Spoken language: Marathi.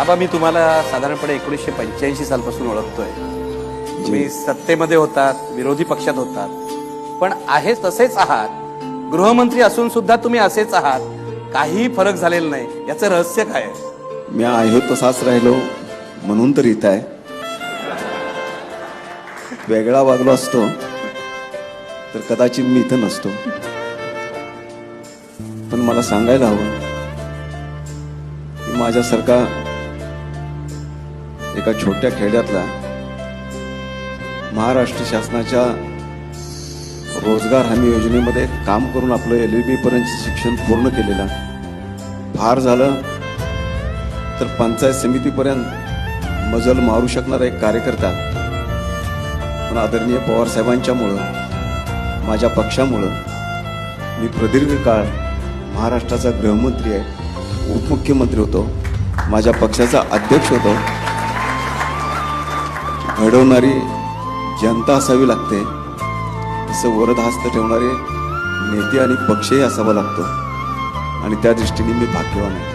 आबा मी तुम्हाला साधारणपणे 1985 सालपासून ओळखतोय. तुम्ही सत्तेमध्ये होतात, विरोधी पक्षात होतात, पण आहे तसेच आहात. गृहमंत्री असून सुद्धा तुम्ही असेच आहात. काही फरक झालेला नाही. याचं रहस्य काय आहे? मी आहे तसाच राहिलो म्हणून तर इथं आहे. वेगळा वागलो असतो तर कदाचित मी इथं नसतो. पण मला सांगायला हवं की माझ्यासारखा एका छोट्या खेड्यातला महाराष्ट्र शासनाच्या रोजगार हमी योजनेमध्ये काम करून आपलं LLB पर्यंत शिक्षण पूर्ण केलेलं, फार झालं तर पंचायत समितीपर्यंत मजल मारू शकणारा एक कार्यकर्ता, पण आदरणीय पवार साहेबांच्यामुळं, माझ्या पक्षामुळं मी प्रदीर्घ काळ महाराष्ट्राचा गृहमंत्री आहे, उपमुख्यमंत्री होतो, माझ्या पक्षाचा अध्यक्ष होतो. घडवणारी जनता असावी लागते, तसं वरदहस्त ठेवणारे नेते आणि पक्षही असावा लागतो, आणि त्या दृष्टीने मी भाग्यवान आहे.